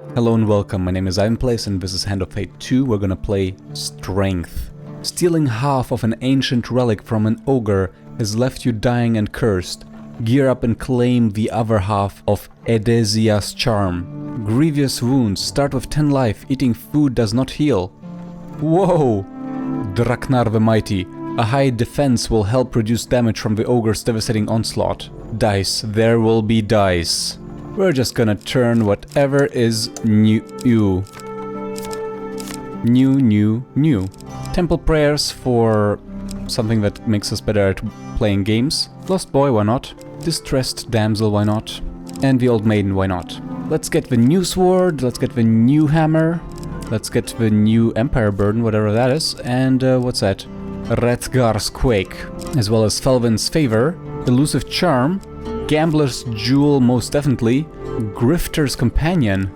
Hello and welcome, my name is iwanPlays and this is Hand of Fate 2. We're gonna play Strength. Stealing half of an ancient relic from an ogre has left you dying and cursed. Gear up and claim the other half of Edesia's charm. Grievous wounds start with 10 life, eating food does not heal. Whoa! Draknar the Mighty. A high defense will help reduce damage from the ogre's devastating onslaught. Dice, there will be dice. We're just gonna turn whatever is new. New. Temple prayers for something that makes us better at playing games. Lost boy, why not? Distressed damsel, why not? And the old maiden, why not? Let's get the new sword, let's get the new hammer, let's get the new empire burden, whatever that is, and what's that? Redgar's Quake, as well as Felvin's Favor, Elusive Charm, Gambler's Jewel most definitely, Grifter's Companion,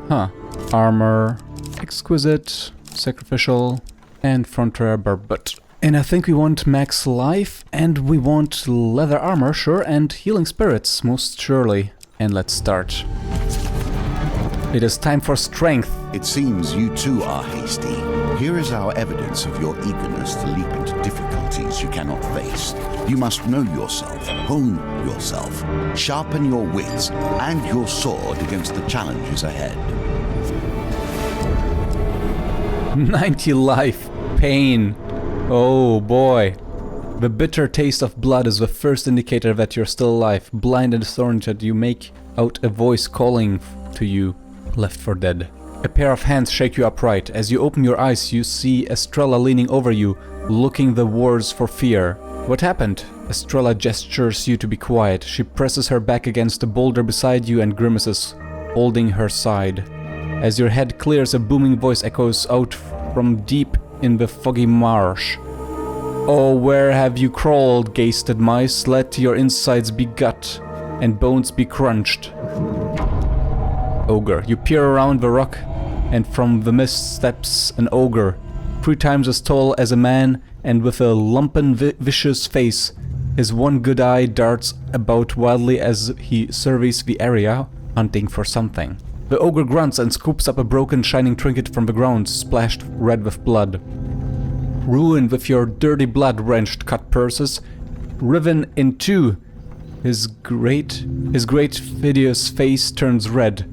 Armor, Exquisite, Sacrificial, and Frontier Barbut. And I think we want max life, and we want leather armor, sure, and healing spirits, most surely. And let's start. It is time for strength. It seems you too are hasty. Here is our evidence of your eagerness to leap into difficulties you cannot face. You must know yourself, hone yourself, sharpen your wits and your sword against the challenges ahead. 90 life. Pain. Oh boy. The bitter taste of blood is the first indicator that you're still alive. Blind and disoriented, you make out a voice calling to you. Left for dead. A pair of hands shake you upright. As you open your eyes, you see Estrella leaning over you, looking the worse for fear. What happened? Estrella gestures you to be quiet. She presses her back against the boulder beside you and grimaces, holding her side. As your head clears, a booming voice echoes out from deep in the foggy marsh. Oh, where have you crawled, gasted mice? Let your insides be gut and bones be crunched. Ogre. You peer around the rock, and from the mist steps an ogre, 3 times as tall as a man, and with a lumpen vicious face. His one good eye darts about wildly as he surveys the area, hunting for something. The ogre grunts and scoops up a broken shining trinket from the ground, splashed red with blood. Ruined with your dirty blood-wrenched cut purses, riven in two. His great hideous face turns red.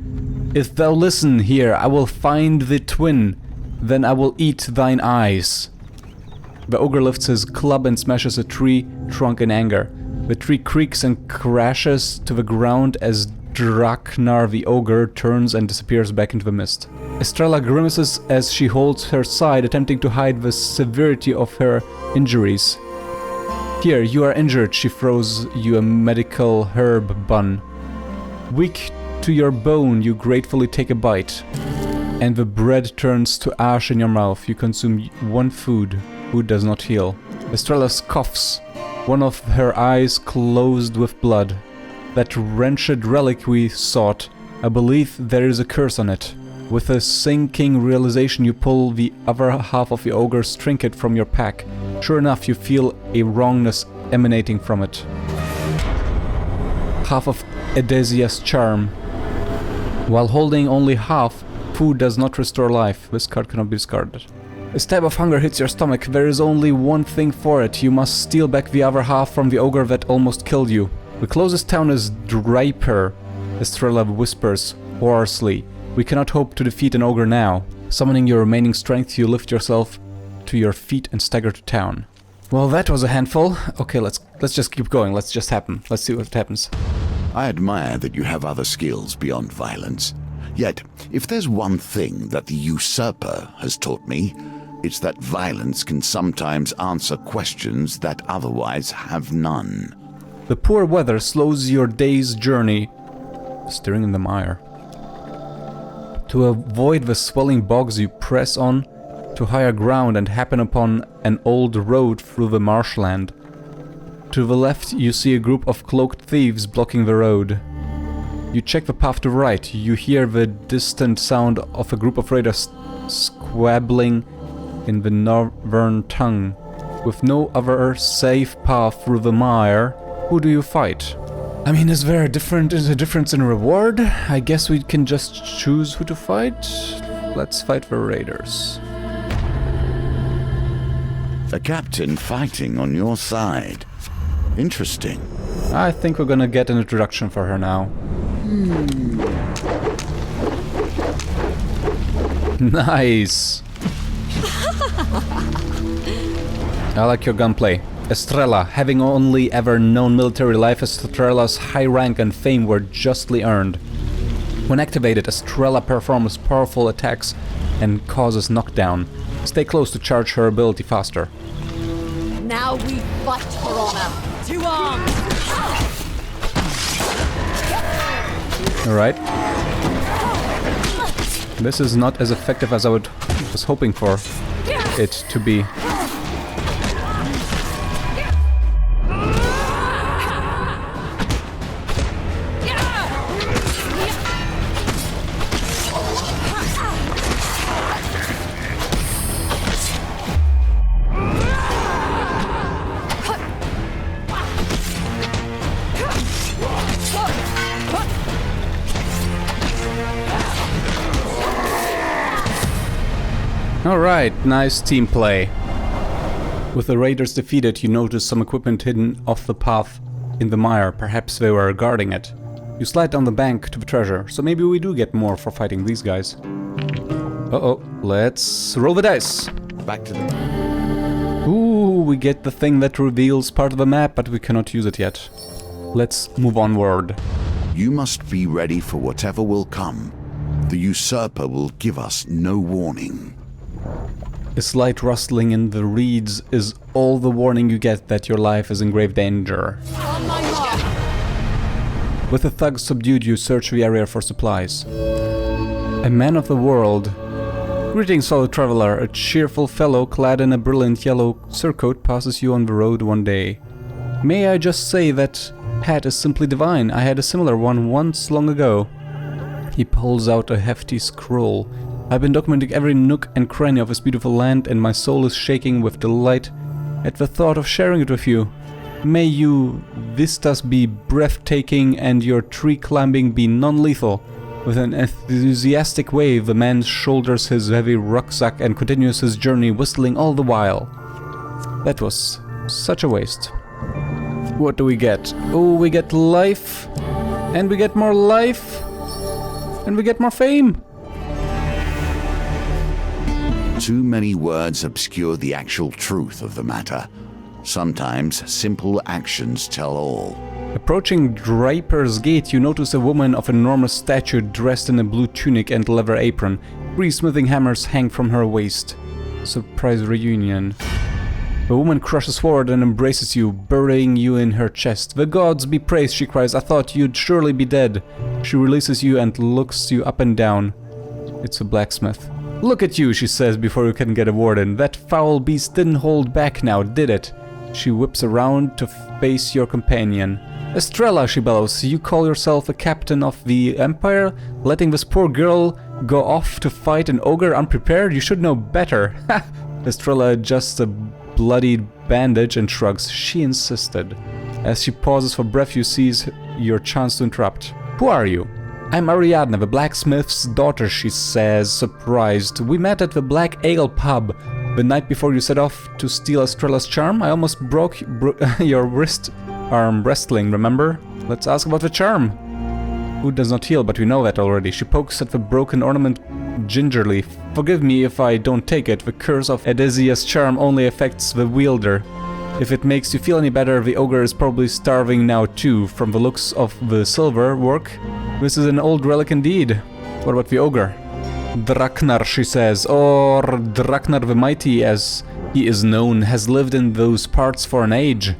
If thou listen here, I will find the twin, then I will eat thine eyes. The ogre lifts his club and smashes a tree trunk in anger. The tree creaks and crashes to the ground as Draknar the ogre turns and disappears back into the mist. Estrella grimaces as she holds her side, attempting to hide the severity of her injuries. Here, you are injured, she throws you a medical herb bun. Weak to your bone, you gratefully take a bite, and the bread turns to ash in your mouth. You consume one food. Food does not heal. Estrella coughs, one of her eyes closed with blood. That wrenched relic we sought, I believe there is a curse on it. With a sinking realization, you pull the other half of the ogre's trinket from your pack. Sure enough, you feel a wrongness emanating from it. Half of Edesia's charm. While holding only half, food does not restore life. This card cannot be discarded. A stab of hunger hits your stomach. There is only one thing for it. You must steal back the other half from the ogre that almost killed you. The closest town is Draper, Estrella whispers hoarsely. We cannot hope to defeat an ogre now. Summoning your remaining strength, you lift yourself to your feet and stagger to town. Well, that was a handful. Okay, let's just keep going. Let's see what happens. I admire that you have other skills beyond violence. Yet, if there's one thing that the usurper has taught me, it's that violence can sometimes answer questions that otherwise have none. The poor weather slows your day's journey, steering in the mire. To avoid the swelling bogs, you press on to higher ground and happen upon an old road through the marshland. To the left, you see a group of cloaked thieves blocking the road. You check the path to the right. You hear the distant sound of a group of raiders squabbling in the northern tongue. With no other safe path through the mire, who do you fight? I mean, is there a difference in reward? I guess we can just choose who to fight. Let's fight the raiders. A captain fighting on your side. Interesting. I think we're gonna get an introduction for her now. Nice! I like your gunplay. Estrella, having only ever known military life, Estrella's high rank and fame were justly earned. When activated, Estrella performs powerful attacks and causes knockdown. Stay close to charge her ability faster. Now we fight for honor. To arms! Alright. This is not as effective as I was hoping for it to be. Alright, nice team play. With the raiders defeated, you notice some equipment hidden off the path in the mire. Perhaps they were guarding it. You slide down the bank to the treasure, so maybe we do get more for fighting these guys. Uh-oh, let's roll the dice. Back to the... Ooh, we get the thing that reveals part of the map, but we cannot use it yet. Let's move onward. You must be ready for whatever will come. The usurper will give us no warning. A slight rustling in the reeds is all the warning you get that your life is in grave danger. On my mark! With the thugs subdued, you search the area for supplies. A man of the world. Greetings, fellow traveler. A cheerful fellow clad in a brilliant yellow surcoat passes you on the road one day. May I just say that hat is simply divine. I had a similar one once long ago. He pulls out a hefty scroll. I've been documenting every nook and cranny of this beautiful land, and my soul is shaking with delight at the thought of sharing it with you. May you vistas be breathtaking and your tree climbing be non-lethal. With an enthusiastic wave, the man shoulders his heavy rucksack and continues his journey, whistling all the while. That was such a waste. What do we get? Oh, we get life, and we get more life, and we get more fame. Too many words obscure the actual truth of the matter. Sometimes simple actions tell all. Approaching Draper's Gate, you notice a woman of enormous stature dressed in a blue tunic and leather apron. 3 smithing hammers hang from her waist. Surprise reunion. The woman crushes forward and embraces you, burying you in her chest. The gods be praised, she cries. I thought you'd surely be dead. She releases you and looks you up and down. It's a blacksmith. Look at you, she says before you can get a word in. That foul beast didn't hold back now, did it? She whips around to face your companion. Estrella, she bellows, you call yourself a captain of the Empire? Letting this poor girl go off to fight an ogre unprepared? You should know better. Ha! Estrella adjusts a bloodied bandage and shrugs. She insisted. As she pauses for breath, you seize your chance to interrupt. Who are you? I'm Ariadne, the blacksmith's daughter, she says, surprised. We met at the Black Ale pub the night before you set off to steal Estrella's charm. I almost broke your wrist arm wrestling, remember? Let's ask about the charm. Wood does not heal, but we know that already. She pokes at the broken ornament gingerly. Forgive me if I don't take it. The curse of Edesia's charm only affects the wielder. If it makes you feel any better, the ogre is probably starving now too. From the looks of the silver work, this is an old relic indeed. What about the ogre? Draknar, she says, or Draknar the Mighty as he is known, has lived in those parts for an age.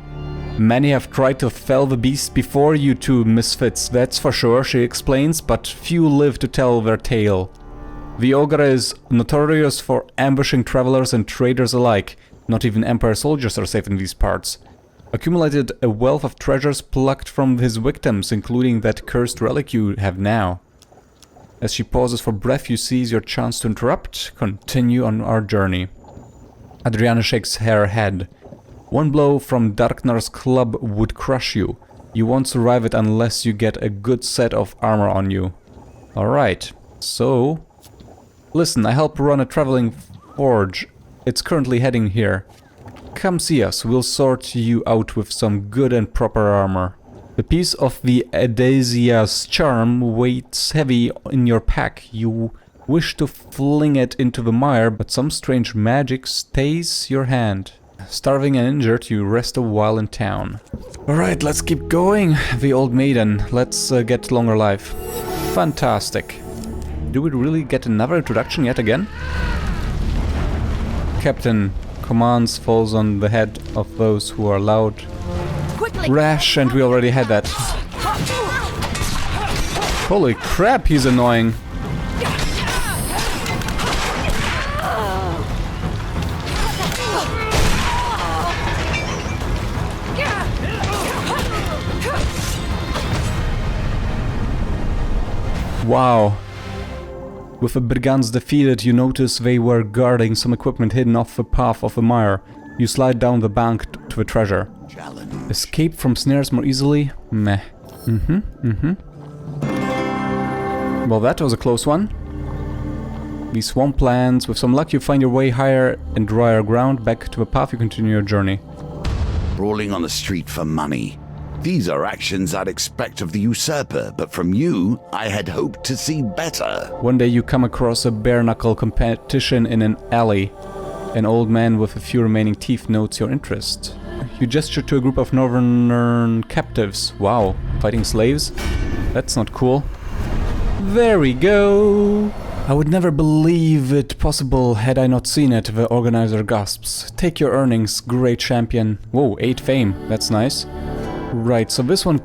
Many have tried to fell the beast before you two misfits, that's for sure, she explains, but few live to tell their tale. The ogre is notorious for ambushing travelers and traders alike. Not even Empire soldiers are safe in these parts. Accumulated a wealth of treasures plucked from his victims, including that cursed relic you have now. As she pauses for breath, you seize your chance to interrupt. Continue on our journey. Adriana shakes her head. One blow from Darknar's club would crush you. You won't survive it unless you get a good set of armor on you. Alright, so... Listen, I help run a traveling forge. It's currently heading here. Come see us, we'll sort you out with some good and proper armor. The piece of the Adasia's charm weighs heavy in your pack. You wish to fling it into the mire, but some strange magic stays your hand. Starving and injured, you rest a while in town. Alright, let's keep going. The old maiden. Let's get longer life. Fantastic. Do we really get another introduction yet again? Captain commands falls on the head of those who are loud. Quickly. Rash, and we already had that. Holy crap, he's annoying. Wow. With the brigands defeated, you notice they were guarding some equipment hidden off the path of the mire. You slide down the bank to the treasure. Challenge. Escape from snares more easily? Meh. Well, that was a close one. These swamplands, with some luck you find your way higher and drier ground. Back to the path you continue your journey. Brawling on the street for money. These are actions I'd expect of the usurper, but from you, I had hoped to see better. One day you come across a bare-knuckle competition in an alley. An old man with a few remaining teeth notes your interest. You gesture to a group of northern captives. Wow, fighting slaves? That's not cool. There we go! I would never believe it possible had I not seen it, the organizer gasps. Take your earnings, great champion. Whoa, 8 fame, that's nice. Right, so this one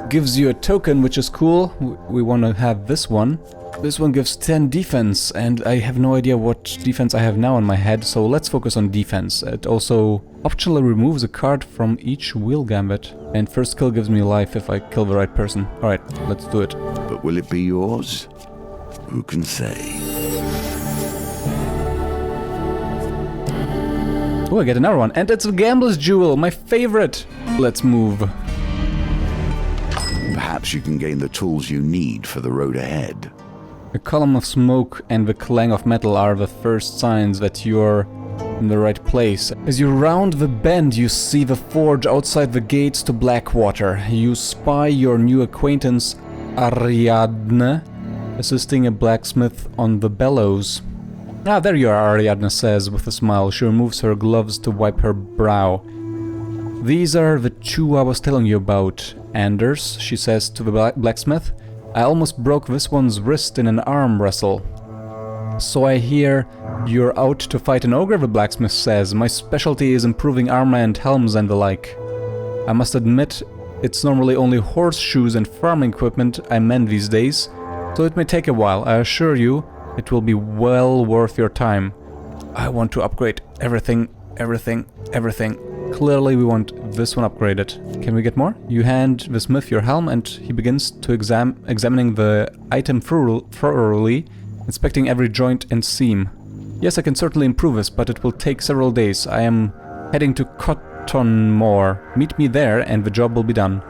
gives you a token, which is cool. We want to have this one. This one gives 10 defense, and I have no idea what defense I have now in my head, so let's focus on defense. It also optionally removes a card from each wheel gambit. And first kill gives me life if I kill the right person. Alright, let's do it. But will it be yours? Who can say? Oh, I get another one. And it's a gambler's jewel, my favorite! Let's move. Perhaps you can gain the tools you need for the road ahead. A column of smoke and the clang of metal are the first signs that you're in the right place. As you round the bend, you see the forge outside the gates to Blackwater. You spy your new acquaintance, Ariadne, assisting a blacksmith on the bellows. Ah, there you are, Ariadne says with a smile. She removes her gloves to wipe her brow. These are the two I was telling you about, Anders, she says to the blacksmith. I almost broke this one's wrist in an arm wrestle. So I hear you're out to fight an ogre, the blacksmith says. My specialty is improving armor and helms and the like. I must admit, it's normally only horseshoes and farming equipment I mend these days, so it may take a while. I assure you, it will be well worth your time. I want to upgrade everything. Clearly we want this one upgraded. Can we get more? You hand the smith your helm and he begins to examining the item thoroughly, inspecting every joint and seam. Yes, I can certainly improve this, but it will take several days. I am heading to Cottonmore. Meet me there and the job will be done.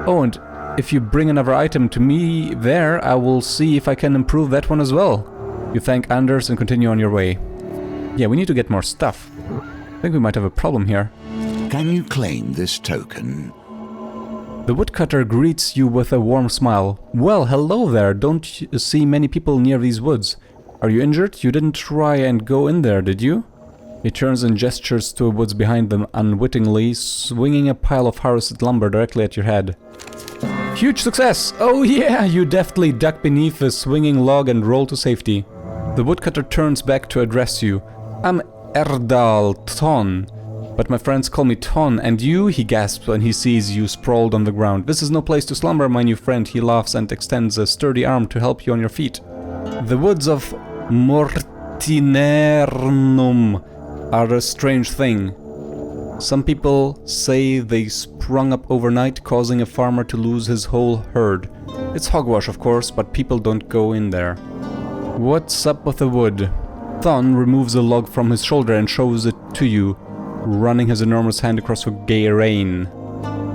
Oh, and if you bring another item to me there, I will see if I can improve that one as well. You thank Anders and continue on your way. Yeah, we need to get more stuff. I think we might have a problem here. Can you claim this token? The woodcutter greets you with a warm smile. Well, hello there. Don't you see many people near these woods. Are you injured? You didn't try and go in there, did you? He turns and gestures to the woods behind them, unwittingly swinging a pile of harvested lumber directly at your head. Huge success! Oh yeah! You deftly duck beneath the swinging log and roll to safety. The woodcutter turns back to address you. I'm Erdal Ton, but my friends call me Ton, and you? He gasps when he sees you sprawled on the ground. This is no place to slumber, my new friend. He laughs and extends a sturdy arm to help you on your feet. The woods of Mortinernum are a strange thing. Some people say they sprung up overnight, causing a farmer to lose his whole herd. It's hogwash, of course, but people don't go in there. What's up with the wood? Thon removes a log from his shoulder and shows it to you, running his enormous hand across the gay rain.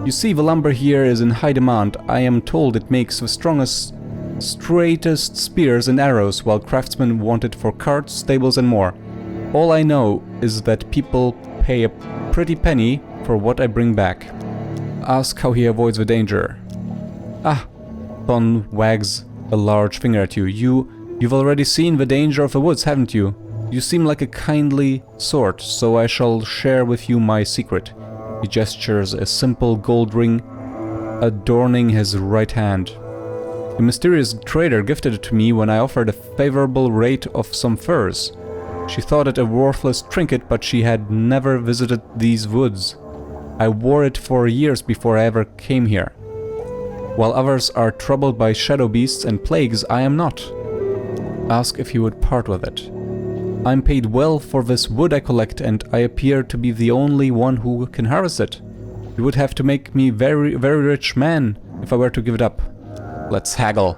You see, the lumber here is in high demand. I am told it makes the strongest, straightest spears and arrows, while craftsmen want it for carts, stables and more. All I know is that people pay a pretty penny for what I bring back. Ask how he avoids the danger. Ah, Thon wags a large finger at you. You've already seen the danger of the woods, haven't you? You seem like a kindly sort, so I shall share with you my secret. He gestures a simple gold ring adorning his right hand. A mysterious trader gifted it to me when I offered a favorable rate of some furs. She thought it a worthless trinket, but she had never visited these woods. I wore it for years before I ever came here. While others are troubled by shadow beasts and plagues, I am not. Ask if you would part with it. I'm paid well for this wood I collect, and I appear to be the only one who can harvest it. You would have to make me very, very rich man if I were to give it up. Let's haggle.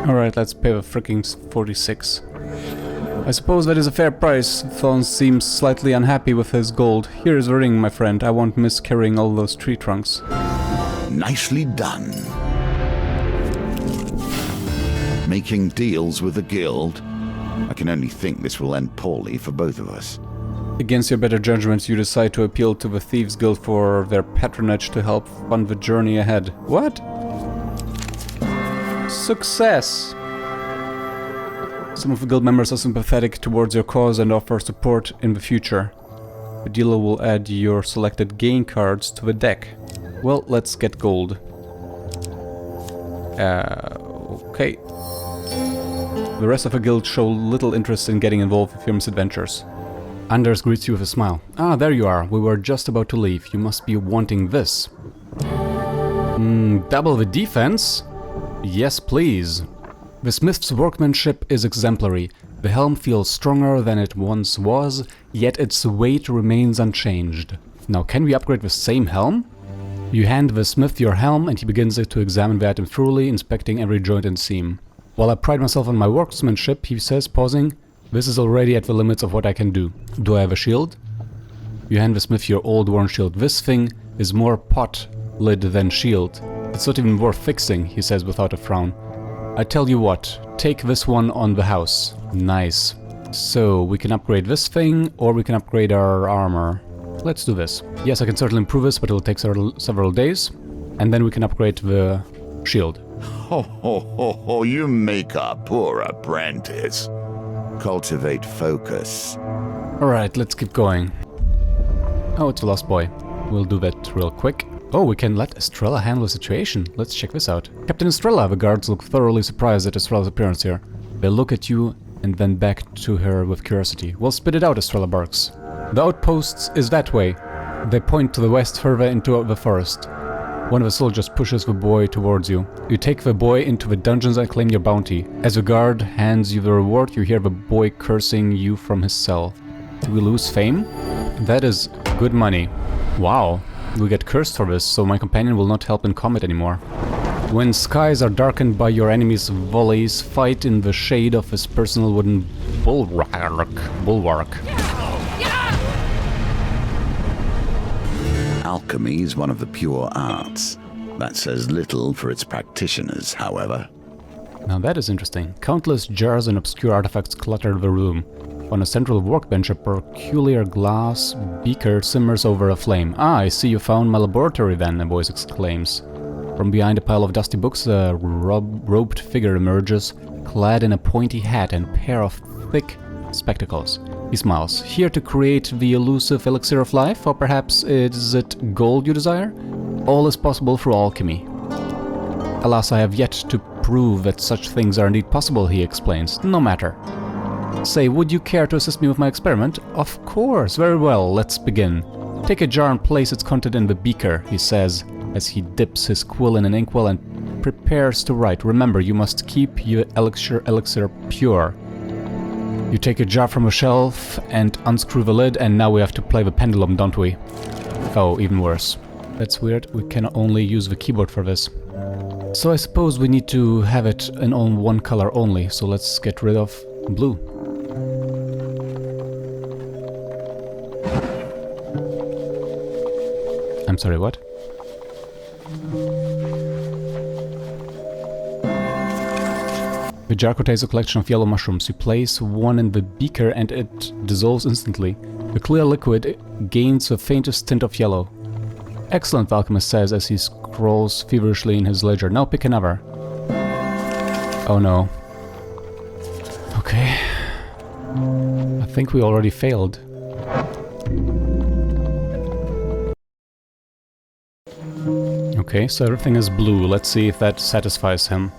Alright, let's pay the freaking 46. I suppose that is a fair price. Thon seems slightly unhappy with his gold. Here is the ring, my friend. I won't miss carrying all those tree trunks. Nicely done. Making deals with the guild. I can only think this will end poorly for both of us. Against your better judgment, you decide to appeal to the Thieves Guild for their patronage to help fund the journey ahead. What? Success! Some of the guild members are sympathetic towards your cause and offer support in the future. The dealer will add your selected gain cards to the deck. Well, let's get gold. Okay. The rest of the guild show little interest in getting involved with your misadventures. Anders greets you with a smile. Ah, there you are. We were just about to leave. You must be wanting this. Double the defense? Yes, please. The smith's workmanship is exemplary. The helm feels stronger than it once was, yet its weight remains unchanged. Now, can we upgrade the same helm? You hand the smith your helm and he begins to examine the item thoroughly, inspecting every joint and seam. While I pride myself on my workmanship, he says, pausing, this is already at the limits of what I can do. Do I have a shield? You hand the smith your old worn shield. This thing is more pot lid than shield. It's not even worth fixing, he says without a frown. I tell you what, take this one on the house. Nice. So, we can upgrade this thing, or we can upgrade our armor. Let's do this. Yes, I can certainly improve this, but it will take several days. And then we can upgrade the shield. Ho ho ho ho, you make a poor apprentice. Cultivate focus. Alright, let's keep going. Oh, it's a lost boy. We'll do that real quick. Oh, we can let Estrella handle the situation. Let's check this out. Captain Estrella, the guards look thoroughly surprised at Estrella's appearance here. They look at you and then back to her with curiosity. Well, spit it out, Estrella barks. The outposts is that way. They point to the west further into the forest. One of the soldiers pushes the boy towards you. You take the boy into the dungeons and claim your bounty. As the guard hands you the reward, you hear the boy cursing you from his cell. Do we lose fame? That is good money. Wow. We get cursed for this, so my companion will not help in combat anymore. When skies are darkened by your enemy's volleys, fight in the shade of his personal wooden bulwark. Alchemy is one of the pure arts. That says little for its practitioners, however. Now that is interesting. Countless jars and obscure artifacts clutter the room. On a central workbench, a peculiar glass beaker simmers over a flame. Ah, I see you found my laboratory then, a voice exclaims. From behind a pile of dusty books, a robed figure emerges, clad in a pointy hat and pair of thick spectacles. He smiles. Here to create the elusive elixir of life, or perhaps is it gold you desire? All is possible through alchemy. Alas, I have yet to prove that such things are indeed possible, he explains. No matter. Say, would you care to assist me with my experiment? Of course, very well, let's begin. Take a jar and place its content in the beaker, he says, as he dips his quill in an inkwell and prepares to write. Remember, you must keep your elixir pure. You take a jar from a shelf and unscrew the lid, and now we have to play the pendulum, don't we? Oh, even worse. That's weird, we can only use the keyboard for this. So I suppose we need to have it in one color only, so let's get rid of blue. I'm sorry, what? The jar contains a collection of yellow mushrooms. You place one in the beaker and it dissolves instantly. The clear liquid gains the faintest tint of yellow. Excellent, the alchemist says as he scrolls feverishly in his ledger. Now pick another. Oh no. Okay. I think we already failed. Okay, so everything is blue. Let's see if that satisfies him.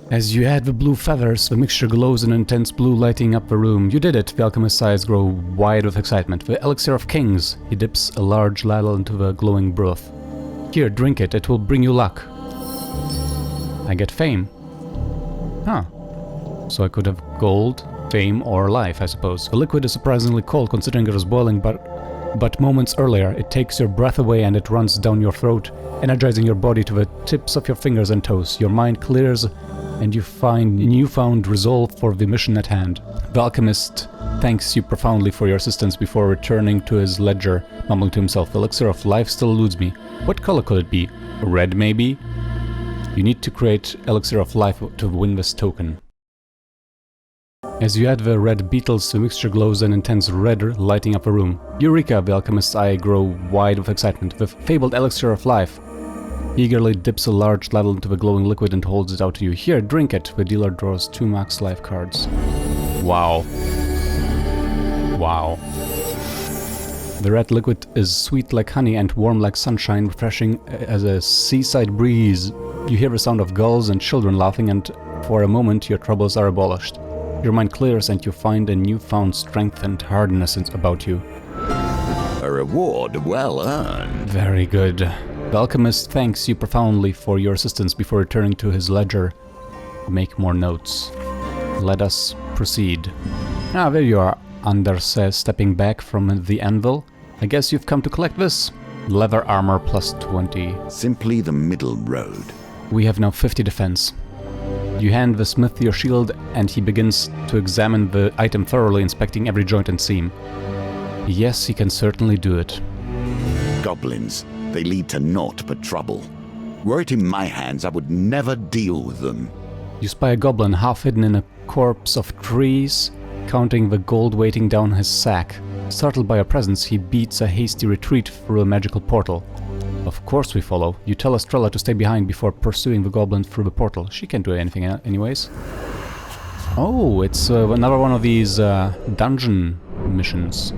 As you add the blue feathers, the mixture glows in intense blue, lighting up the room. You did it! The alchemist's eyes grow wide with excitement. The elixir of kings! He dips a large ladle into the glowing broth. Here, drink it. It will bring you luck. I get fame. Huh. So I could have gold, fame, or life, I suppose. The liquid is surprisingly cold considering it was boiling, but moments earlier it takes your breath away and it runs down your throat, energizing your body to the tips of your fingers and toes. Your mind clears and you find newfound resolve for the mission at hand. The alchemist thanks you profoundly for your assistance before returning to his ledger, mumbling to himself, "The elixir of life still eludes me. What color could it be? Red, maybe?" You need to create elixir of life to win this token. As you add the red beetles, the mixture glows an intense red, lighting up the room. Eureka! The alchemist's eye grows wide with excitement. The fabled elixir of life. He eagerly dips a large ladle into the glowing liquid and holds it out to you. Here, drink it! The dealer draws 2 max life cards. Wow. Wow. The red liquid is sweet like honey and warm like sunshine, refreshing as a seaside breeze. You hear the sound of gulls and children laughing, and for a moment your troubles are abolished. Your mind clears and you find a newfound strength and hardness about you. A reward well earned. Very good. The alchemist thanks you profoundly for your assistance before returning to his ledger. Make more notes. Let us proceed. Ah, there you are, Anders says, stepping back from the anvil. I guess you've come to collect this. Leather armor plus 20. Simply the middle road. We have now 50 defense. You hand the smith your shield and he begins to examine the item thoroughly, inspecting every joint and seam. Yes, he can certainly do it. Goblins. They lead to naught but trouble. Were it in my hands, I would never deal with them. You spy a goblin half hidden in a corpse of trees, counting the gold weighting down his sack. Startled by your presence, he beats a hasty retreat through a magical portal. Of course we follow. You tell Estrella to stay behind before pursuing the goblin through the portal. She can't do anything anyways. Oh, it's another one of these dungeon missions.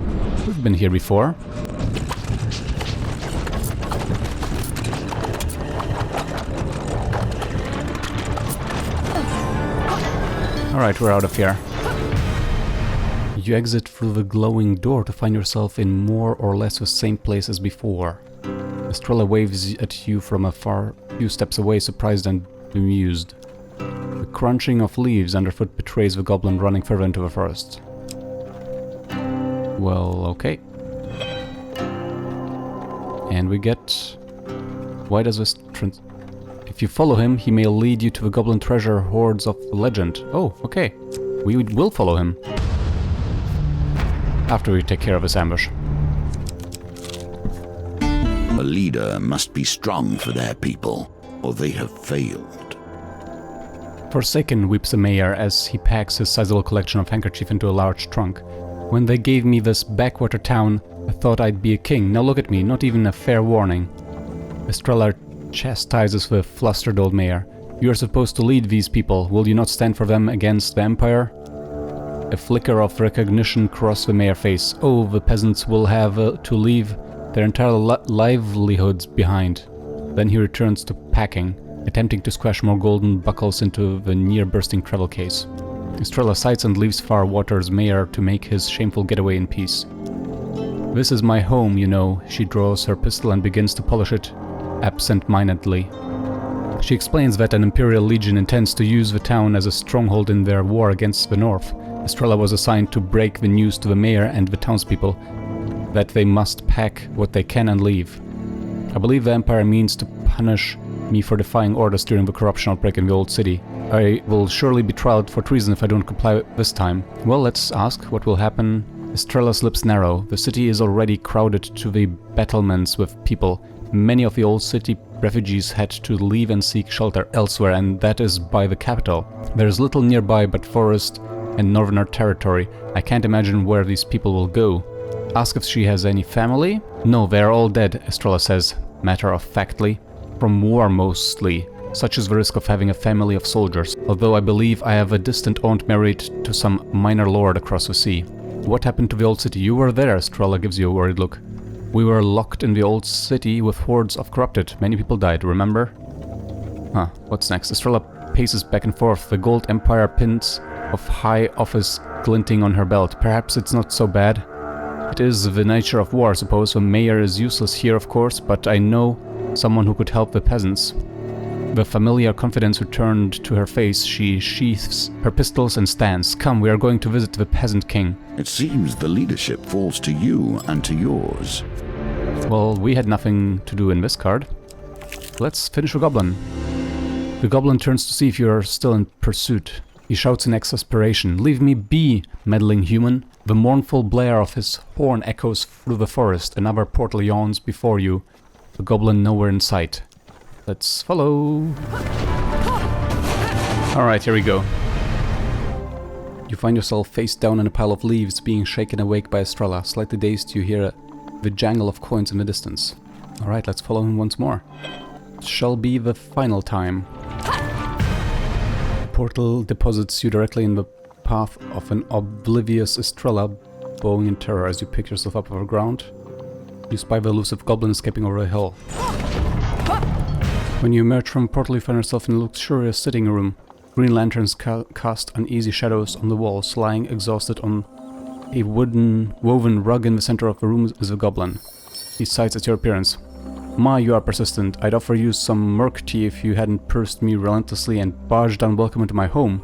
We've been here before. Alright, we're out of here. You exit through the glowing door to find yourself in more or less the same place as before. Estrella waves at you from a few steps away, surprised and bemused. The crunching of leaves underfoot betrays the goblin running further into the forest. Well, okay. And we get... Why does this... If you follow him, he may lead you to the goblin treasure hoards of the legend. Oh, okay. We will follow him. After we take care of this ambush. A leader must be strong for their people, or they have failed. Forsaken, weeps the mayor as he packs his sizable collection of handkerchiefs into a large trunk. When they gave me this backwater town, I thought I'd be a king. Now look at me, not even a fair warning. Estrella chastises the flustered old mayor. You are supposed to lead these people. Will you not stand for them against the Empire? A flicker of recognition crosses the mayor's face. Oh, the peasants will have to leave their entire livelihoods behind. Then he returns to packing, attempting to squash more golden buckles into the near-bursting travel case. Estrella sighs and leaves Far Water's mayor to make his shameful getaway in peace. This is my home, you know. She draws her pistol and begins to polish it absent-mindedly. She explains that an Imperial Legion intends to use the town as a stronghold in their war against the North. Estrella was assigned to break the news to the mayor and the townspeople that they must pack what they can and leave. I believe the Empire means to punish me for defying orders during the corruption outbreak in the old city. I will surely be tried for treason if I don't comply this time. Well, let's ask what will happen. Estrella's lips narrow. The city is already crowded to the battlements with people. Many of the old city refugees had to leave and seek shelter elsewhere, and that is by the capital. There is little nearby but forest and northern territory. I can't imagine where these people will go. Ask if she has any family? No, they are all dead, Estrella says, matter-of-factly. From war mostly. Such is the risk of having a family of soldiers, although I believe I have a distant aunt married to some minor lord across the sea. What happened to the old city? You were there, Estrella gives you a worried look. We were locked in the old city with hordes of corrupted. Many people died, remember? Huh, what's next? Estrella paces back and forth, the gold empire pins of high office glinting on her belt. Perhaps it's not so bad. It is the nature of war, I suppose. The mayor is useless here, of course, but I know someone who could help the peasants. The familiar confidence returned to her face. She sheaths her pistols and stands. Come, we are going to visit the peasant king. It seems the leadership falls to you and to yours. Well, we had nothing to do in this card. Let's finish the goblin. The goblin turns to see if you are still in pursuit. He shouts in exasperation, "Leave me be, meddling human!" The mournful blare of his horn echoes through the forest. Another portal yawns before you. The goblin nowhere in sight. Let's follow. Alright, here we go. You find yourself face down in a pile of leaves, being shaken awake by Estrella. Slightly dazed, you hear the jangle of coins in the distance. Alright, let's follow him once more. It shall be the final time. The portal deposits you directly in the path of an oblivious Estrella, bowing in terror as you pick yourself up off the ground. You spy the elusive goblin escaping over a hill. When you emerge from the portal, you find yourself in a luxurious sitting room. Green lanterns cast uneasy shadows on the walls. Lying exhausted on a woven rug in the center of the room is a goblin. He sighs at your appearance. "Ma, you are persistent. I'd offer you some murk tea if you hadn't pursed me relentlessly and barged unwelcome into my home."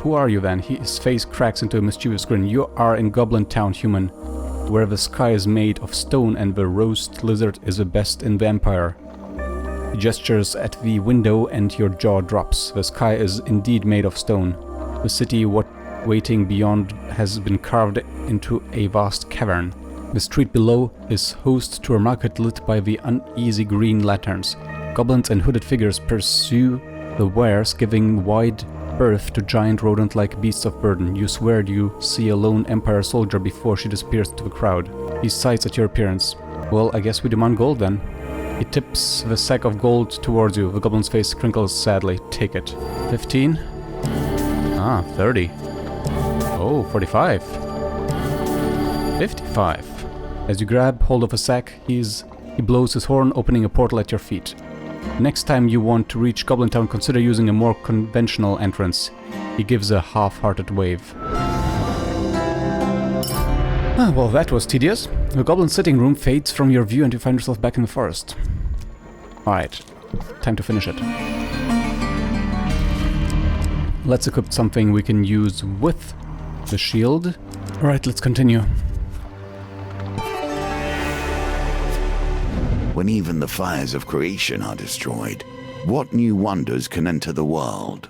"Who are you then?" His face cracks into a mischievous grin. "You are in Goblin Town, human, where the sky is made of stone and the roast lizard is the best in the empire." He gestures at the window and your jaw drops. The sky is indeed made of stone. The city waiting beyond has been carved into a vast cavern. The street below is host to a market lit by the uneasy green lanterns. Goblins and hooded figures pursue the wares, giving wide berth to giant rodent-like beasts of burden. You swear you see a lone Empire soldier before she disappears into the crowd. He sighs at your appearance. "Well, I guess we demand gold then." He tips the sack of gold towards you. The goblin's face crinkles sadly. "Take it." 15? Ah, 30. Oh, 45. 55. As you grab hold of a sack, he blows his horn, opening a portal at your feet. Next time you want to reach Goblin Town, consider using a more conventional entrance. He gives a half-hearted wave. Well, that was tedious. The goblin sitting room fades from your view and you find yourself back in the forest. Alright, time to finish it. Let's equip something we can use with the shield. Alright, let's continue. When even the fires of creation are destroyed, what new wonders can enter the world?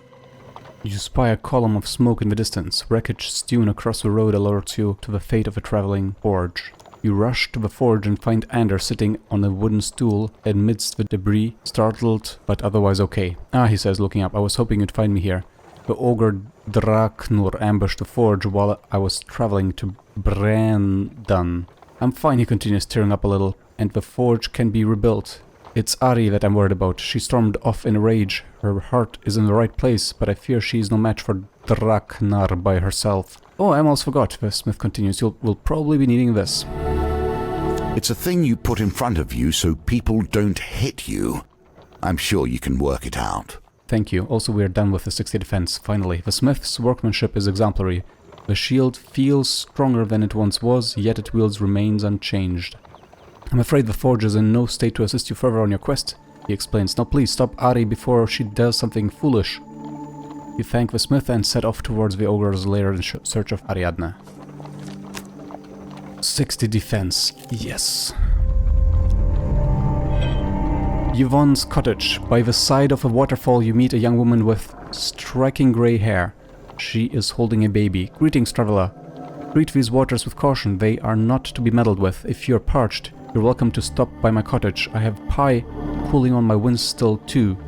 You spy a column of smoke in the distance. Wreckage strewn across the road alerts you to the fate of a traveling forge. You rush to the forge and find Ander sitting on a wooden stool amidst the debris, startled but otherwise okay. "Ah," he says, looking up, "I was hoping you'd find me here. The ogre Draknur ambushed the forge while I was traveling to Brandan." "I'm fine," he continues, tearing up a little, "and the forge can be rebuilt. It's Ari that I'm worried about. She stormed off in a rage. Her heart is in the right place, but I fear she's no match for Draknar by herself." "Oh, I almost forgot," the smith continues. "We'll probably be needing this." It's a thing you put in front of you so people don't hit you. I'm sure you can work it out. "Thank you. Also, we are done with the 60 defense, finally. The smith's workmanship is exemplary. The shield feels stronger than it once was, yet its wields remains unchanged. I'm afraid the forge is in no state to assist you further on your quest," he explains. "Now please stop Ari before she does something foolish." You thank the smith and set off towards the ogre's lair in search of Ariadne. 60 defense. Yes. Yvonne's cottage. By the side of a waterfall you meet a young woman with striking grey hair. She is holding a baby. "Greetings, traveler. Treat these waters with caution. They are not to be meddled with. If you're parched, You're welcome to stop by my cottage. I have pie cooling on my windstill too.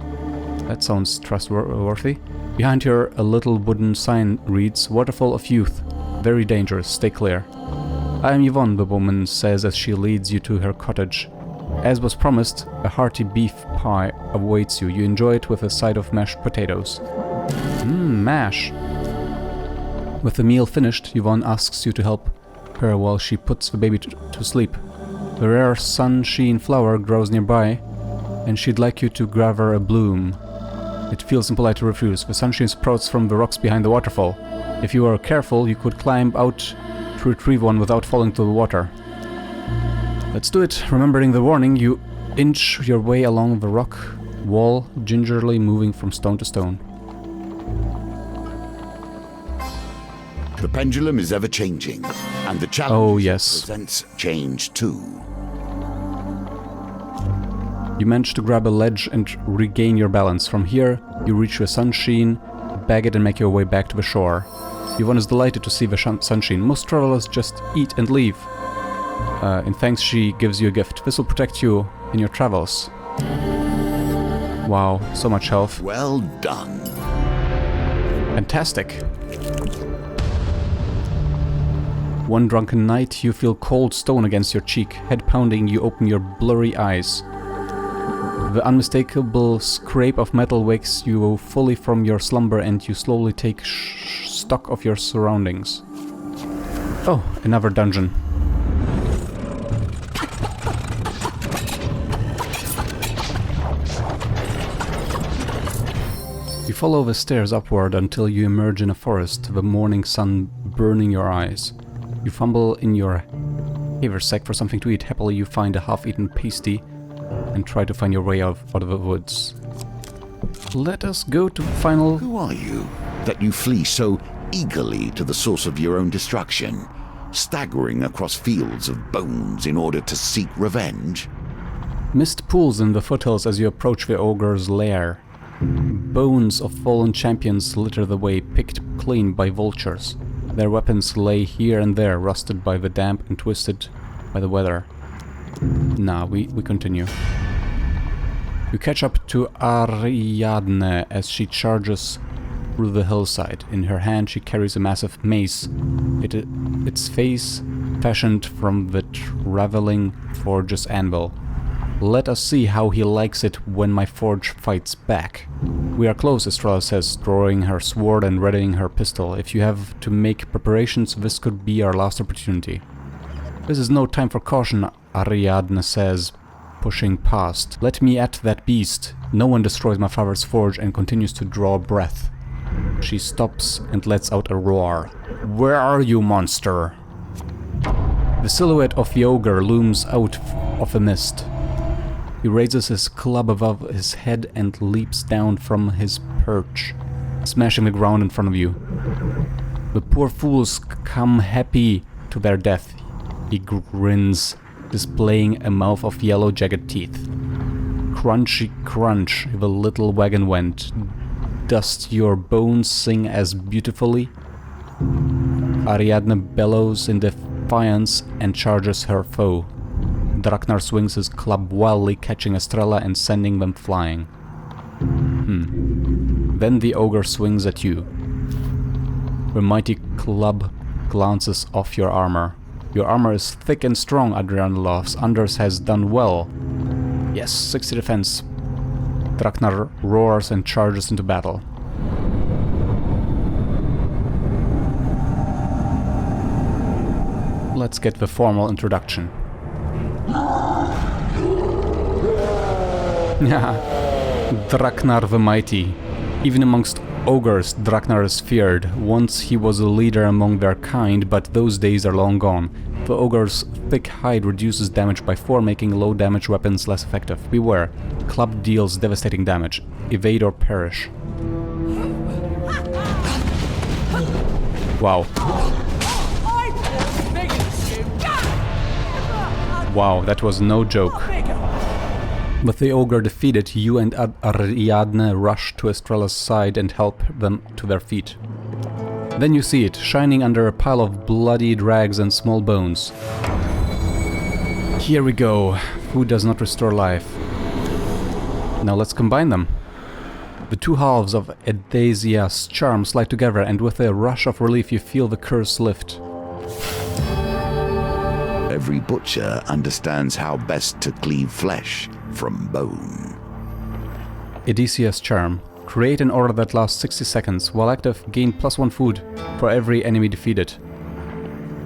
That sounds trustworthy. Behind her, a little wooden sign reads, Waterfall of Youth. Very dangerous. Stay clear. I am Yvonne, the woman says as she leads you to her cottage. As was promised, a hearty beef pie awaits you. You enjoy it with a side of mashed potatoes. Mash. With the meal finished, Yvonne asks you to help her while she puts the baby to sleep. The rare sunshine flower grows nearby, and she'd like you to gather a bloom. It feels impolite to refuse. The sunshine sprouts from the rocks behind the waterfall. If you are careful, you could climb out to retrieve one without falling to the water. Let's do it. Remembering the warning, you inch your way along the rock wall, gingerly moving from stone to stone. The pendulum is ever changing, and the challenge presents change too. You manage to grab a ledge and regain your balance. From here, you reach the sunshine, bag it and make your way back to the shore. Yvonne is delighted to see the sunshine. Most travelers just eat and leave. In thanks, she gives you a gift. This will protect you in your travels. Wow, so much health. Well done. Fantastic. One drunken night, you feel cold stone against your cheek. Head pounding, you open your blurry eyes. The unmistakable scrape of metal wakes you fully from your slumber and you slowly take stock of your surroundings. Oh, another dungeon. You follow the stairs upward until you emerge in a forest, the morning sun burning your eyes. You fumble in your haversack for something to eat. Happily, you find a half-eaten pasty and try to find your way out of the woods. Let us go to final... Who are you, that you flee so eagerly to the source of your own destruction, staggering across fields of bones in order to seek revenge? Mist pools in the foothills as you approach the ogre's lair. Bones of fallen champions litter the way, picked clean by vultures. Their weapons lay here and there, rusted by the damp and twisted by the weather. Nah, we continue. You catch up to Ariadne as she charges through the hillside. In her hand she carries a massive mace, its face fashioned from the traveling forge's anvil. Let us see how he likes it when my forge fights back. We are close, Estrella says, drawing her sword and readying her pistol. If you have to make preparations, this could be our last opportunity. This is no time for caution, Ariadne says, pushing past. Let me at that beast. No one destroys my father's forge and continues to draw breath. She stops and lets out a roar. Where are you, monster? The silhouette of the ogre looms out of the mist. He raises his club above his head and leaps down from his perch, smashing the ground in front of you. The poor fools come happy to their death. He grins, displaying a mouth of yellow jagged teeth. Crunchy crunch, the little wagon went. Does your bones sing as beautifully? Ariadne bellows in defiance and charges her foe. Draknar swings his club wildly, catching Estrella and sending them flying. Then the ogre swings at you. The mighty club glances off your armor. Your armor is thick and strong, Adrian laughs. Anders has done well. Yes, 60 defense. Draknar roars and charges into battle. Let's get the formal introduction. Draknar the Mighty. Even amongst ogres, Draknar is feared. Once he was a leader among their kind, but those days are long gone. The ogre's thick hide reduces damage by 4, making low damage weapons less effective. Beware, club deals devastating damage. Evade or perish. Wow. Wow, that was no joke. With the ogre defeated, you and Ariadne rush to Estrella's side and help them to their feet. Then you see it, shining under a pile of bloodied rags and small bones. Here we go. Food does not restore life. Now let's combine them. The two halves of Edasia's charm slide together, and with a rush of relief you feel the curse lift. Every butcher understands how best to cleave flesh from bone. Edasia's charm. Create an aura that lasts 60 seconds. While active, gain +1 food for every enemy defeated.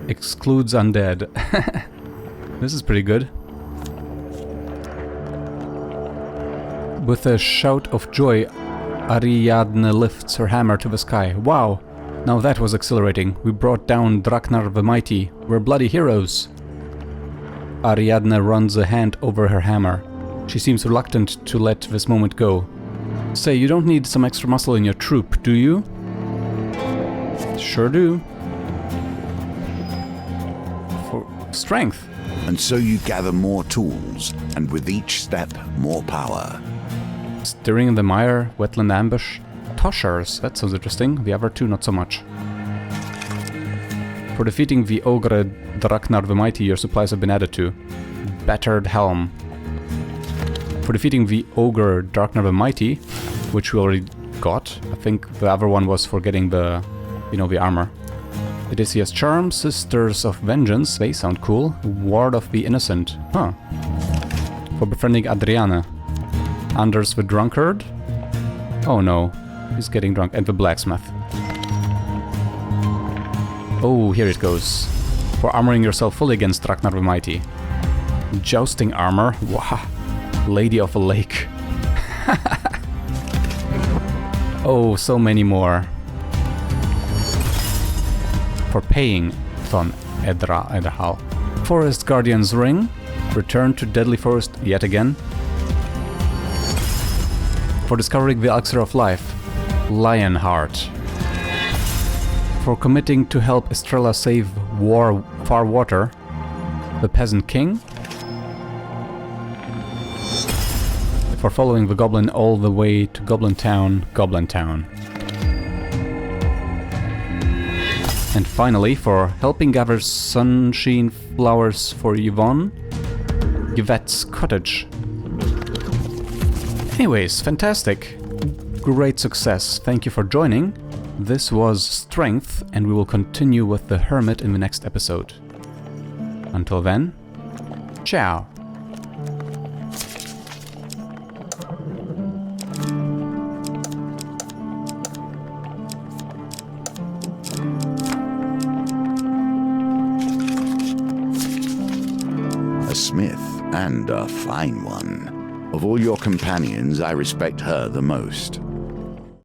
Excludes undead. This is pretty good. With a shout of joy, Ariadne lifts her hammer to the sky. Wow! Now that was exhilarating. We brought down Draknar the Mighty. We're bloody heroes. Ariadne runs a hand over her hammer. She seems reluctant to let this moment go. Say, you don't need some extra muscle in your troop, do you? Sure do. For strength. And so you gather more tools, and with each step, more power. Stirring in the mire, wetland ambush. Toshers, that sounds interesting. The other two, not so much. For defeating the ogre Draknar the Mighty, your supplies have been added to. Battered helm. For defeating the ogre Draknar the Mighty, which we already got. I think the other one was for getting the, the armor. Odysseus' charm, Sisters of Vengeance, they sound cool. Ward of the Innocent, huh. For befriending Adriana. Anders the Drunkard. Oh no, he's getting drunk. And the Blacksmith. Oh, here it goes. For armoring yourself fully against Draknar the Mighty. Jousting armor, wow. Lady of the Lake. Oh, so many more. For paying Thon Edrahal. Forest Guardian's Ring. Return to Deadly Forest yet again. For discovering the Elixir of Life. Lionheart. For committing to help Estrella save Far Water. The Peasant King. For following the goblin all the way to Goblin Town. And finally, for helping gather sunshine flowers for Yvette's cottage. Anyways, fantastic. Great success. Thank you for joining. This was Strength, and we will continue with the Hermit in the next episode. Until then, ciao. A smith, and a fine one. Of all your companions, I respect her the most.